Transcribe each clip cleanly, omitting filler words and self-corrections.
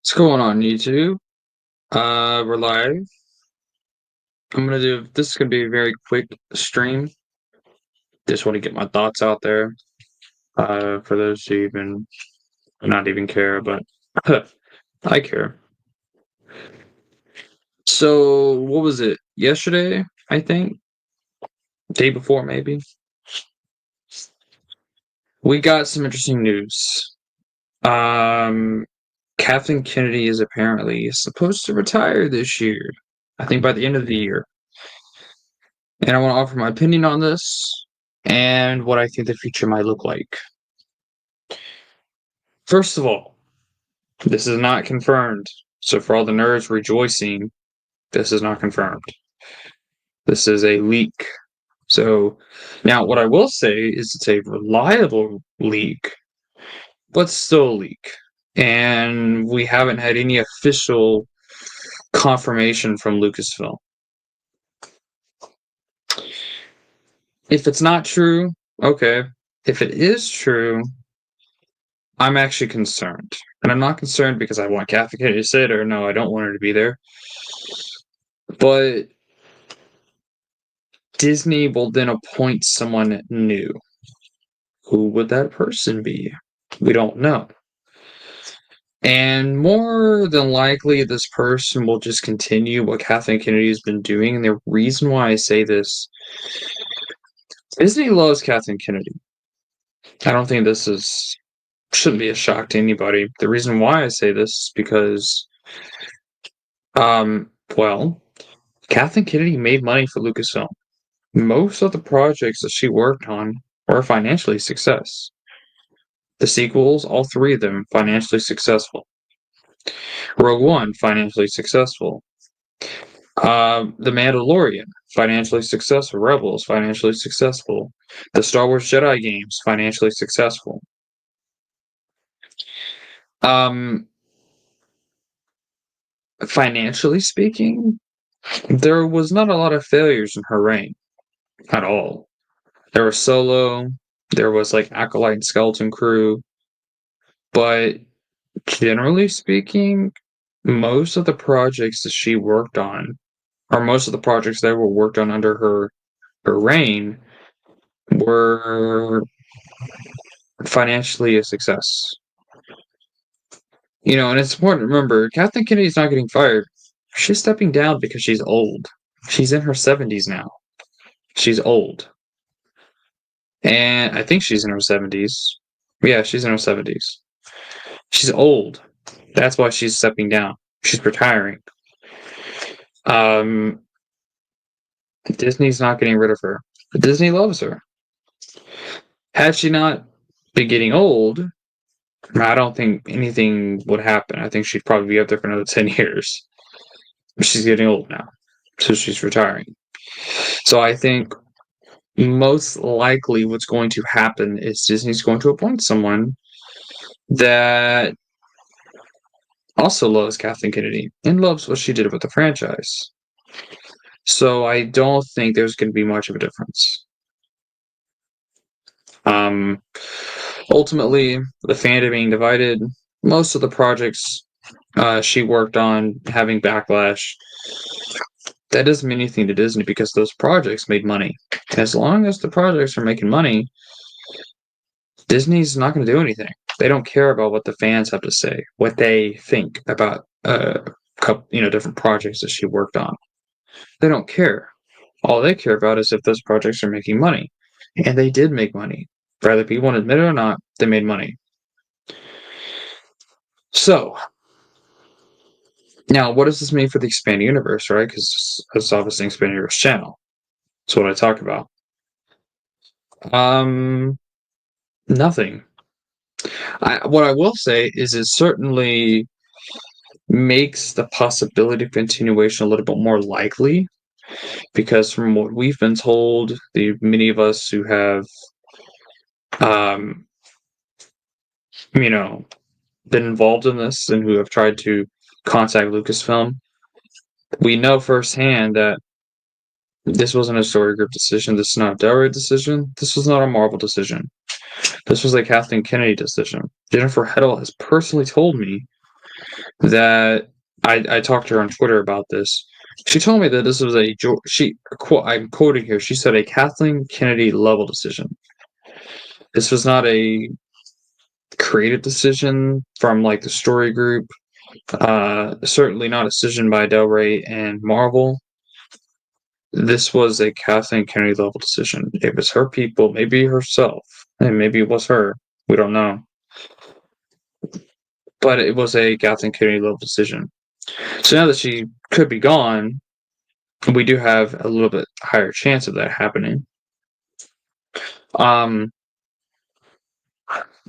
What's going on, YouTube? We're live. This is gonna be a very quick stream. Just want to get my thoughts out there. For those who even not even care, but I care. So, what was it? Yesterday, I think? Day before, maybe? We got some interesting news. Um, Kathleen Kennedy is apparently supposed to retire this year. I think by the end of the year. And I want to offer my opinion on this and what I think the future might look like. First of all, this is not confirmed. So for all the nerds rejoicing, this is not confirmed. This is a leak. So now what I will say is it's a reliable leak, but still a leak. And we haven't had any official confirmation from Lucasfilm. If it's not true, okay. If it is true, I'm actually concerned. And I'm not concerned because I want Kathleen Kennedy to sit, or no, I don't want her to be there. But Disney will then appoint someone new. Who would that person be? We don't know. And more than likely, this person will just continue what Kathleen Kennedy has been doing. And the reason why I say this, Disney loves Kathleen Kennedy. I don't think shouldn't be a shock to anybody. The reason why I say this is because, well, Kathleen Kennedy made money for Lucasfilm. Most of the projects that she worked on were financially success. The sequels, all three of them, financially successful. Rogue One, financially successful. The Mandalorian, financially successful. Rebels, financially successful. The Star Wars Jedi games, financially successful. Financially speaking, there was not a lot of failures in her reign at all. There was Solo, there was like Acolyte and Skeleton Crew, but generally speaking, most of the projects that she worked on, or most of the projects that were worked on under her reign, were financially a success. And it's important to remember, Kathleen Kennedy's not getting fired. She's stepping down because she's old. She's in her 70s now. She's old. And I think she's in her 70s. Yeah, she's in her 70s. She's old. That's why she's stepping down. She's retiring. Disney's not getting rid of her. But Disney loves her. Had she not been getting old, I don't think anything would happen. I think she'd probably be up there for another 10 years. But she's getting old now. So she's retiring. So I think most likely what's going to happen is Disney's going to appoint someone that also loves Kathleen Kennedy and loves what she did with the franchise. So I don't think there's going to be much of a difference. Ultimately, the fandom being divided, most of the projects she worked on having backlash, that doesn't mean anything to Disney because those projects made money. As long as the projects are making money, Disney's not going to do anything. They don't care about what the fans have to say, what they think about different projects that she worked on. They don't care. All they care about is if those projects are making money. And they did make money. Whether people want to admit it or not, they made money. So, now what does this mean for the Expanded Universe, right? Because it's obviously an Expanded Universe channel. That's what I talk about. Nothing. What I will say is it certainly makes the possibility of continuation a little bit more likely, because from what we've been told, many of us who have, been involved in this and who have tried to contact Lucasfilm, we know firsthand that this wasn't a story group decision. This is not a Del Rey decision. This was not a Marvel decision. This was a Kathleen Kennedy decision. Jennifer Heddle has personally told me that I talked to her on Twitter about this. She told me that this was I'm quoting here. She said a Kathleen Kennedy level decision. This was not a creative decision from like the story group. Certainly not a decision by Del Rey and Marvel. This was a Kathleen Kennedy level decision. It was her people, maybe herself, and maybe it was her. We don't know. But it was a Kathleen Kennedy level decision. So now that she could be gone, we do have a little bit higher chance of that happening. Um,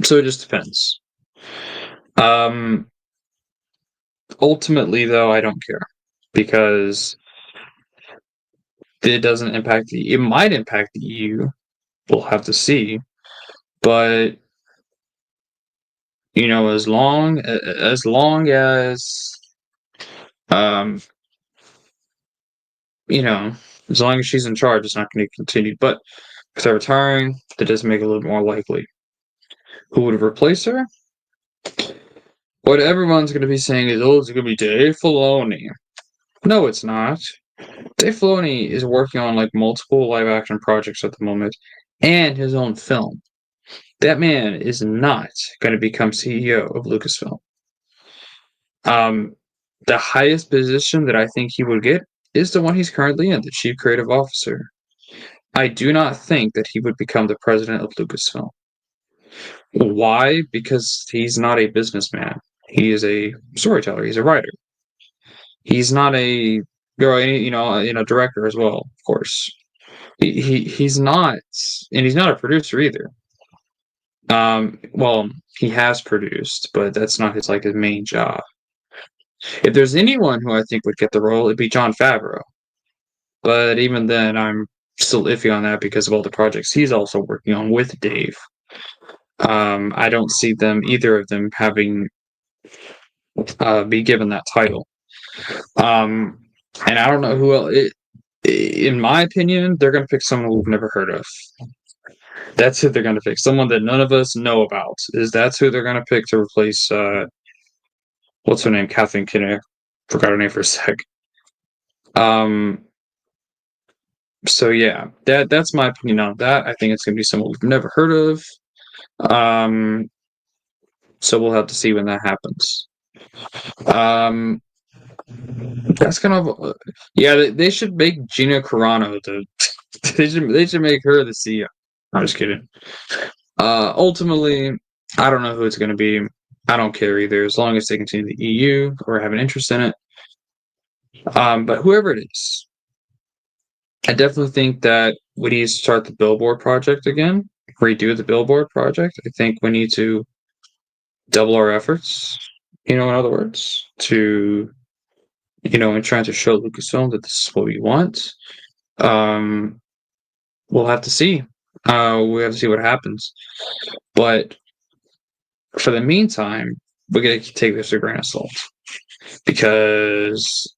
so it just depends. Ultimately, though, I don't care because it doesn't impact it might impact the EU. We'll have to see, but as long as um, as long as she's in charge, it's not going to continue. But if they're retiring, that does make it a little more likely. Who would replace her? What everyone's going to be saying is, it's going to be Dave Filoni. No, it's not. Dave Filoni is working on like multiple live action projects at the moment and his own film. That man is not going to become CEO of Lucasfilm. The highest position that I think he would get is the one he's currently in, the Chief Creative Officer. I do not think that he would become the president of Lucasfilm. Why? Because he's not a businessman. He is a storyteller. He's a writer. He's not a director as well, of course. He's not, and he's not a producer either. Well, he has produced, but that's not his main job. If there's anyone who I think would get the role, it'd be Jon Favreau. But even then, I'm still iffy on that because of all the projects he's also working on with Dave. I don't see either of them having be given that title. And I don't know who else. In my opinion, they're going to pick someone we've never heard of. That's who they're going to pick. Someone that none of us know about. That's who they're going to pick to replace. What's her name? Kathleen Kennedy. Forgot her name for a sec. So yeah, that's my opinion on that. I think it's going to be someone we've never heard of. So we'll have to see when that happens. That's kind of yeah. They should make Gina Carano they should make her the CEO. I'm just kidding. Ultimately, I don't know who it's going to be. I don't care either, as long as they continue the EU or have an interest in it. But whoever it is, I definitely think that we need to start the Billboard project again, redo the Billboard project. I think we need to double our efforts, in other words, to, and trying to show Lucasfilm that this is what we want. We'll have to see. We have to see what happens. But for the meantime, we got to take this with a grain of salt because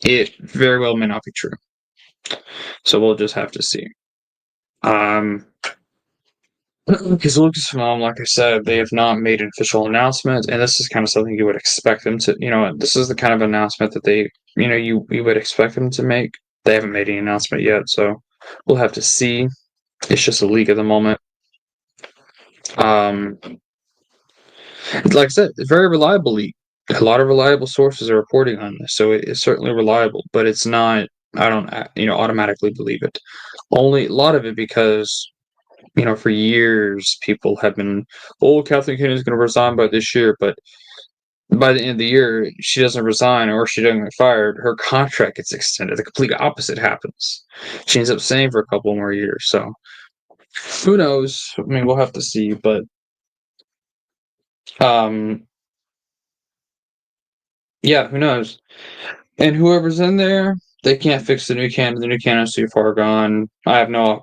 it very well may not be true. So we'll just have to see. Because Lucasfilm, like I said, they have not made an official announcement, and this is kind of something you would expect them to. This is the kind of announcement that they, you would expect them to make. They haven't made any announcement yet, so we'll have to see. It's just a leak at the moment. Like I said, it's very reliable leak. A lot of reliable sources are reporting on this, so it is certainly reliable. But it's not. I don't, automatically believe it. Only a lot of it because, for years people have been, Kathleen Kennedy is going to resign by this year, but by the end of the year, she doesn't resign or she doesn't get fired. Her contract gets extended. The complete opposite happens. She ends up staying for a couple more years. So who knows? I mean, we'll have to see. But yeah, who knows? And whoever's in there, they can't fix the new canon. The new canon's too far gone. I have no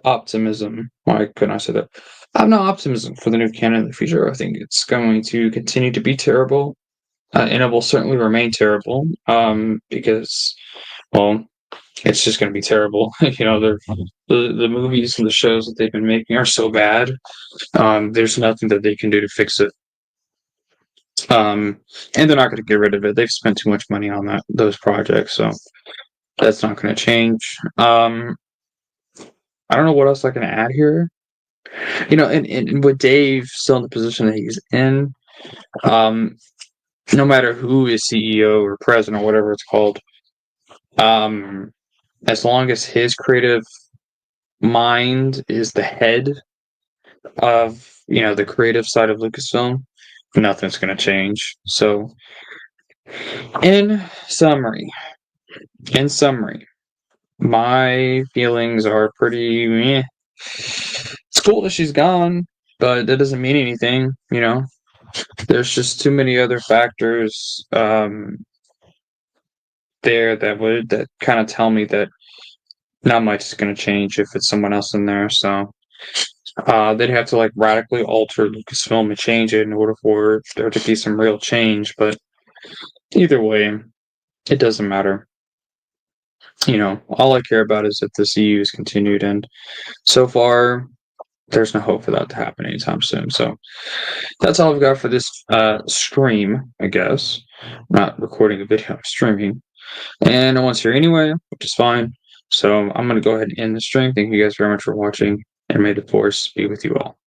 optimism. Why couldn't I say that? I have no optimism for the new canon in the future. I think it's going to continue to be terrible, and it will certainly remain terrible. Because, well, it's just going to be terrible. The movies and the shows that they've been making are so bad. There's nothing that they can do to fix it. And they're not going to get rid of it. They've spent too much money on those projects, so that's not going to change. I don't know what else I can add here. And with Dave still in the position that he's in, um, no matter who is CEO or president or whatever it's called, um, as long as his creative mind is the head of the creative side of Lucasfilm, nothing's going to change. So, in summary, in summary, my feelings are pretty meh. It's cool that she's gone, but that doesn't mean anything. There's just too many other factors there that kind of tell me that not much is going to change if it's someone else in there. So they'd have to radically alter Lucasfilm and change it in order for there to be some real change. But either way, it doesn't matter. All I care about is that the CU is continued, and so far, there's no hope for that to happen anytime soon. So that's all I've got for this stream, I guess. I'm not recording a video, I'm streaming. And no one's here anyway, which is fine. So I'm going to go ahead and end the stream. Thank you guys very much for watching, and may the force be with you all.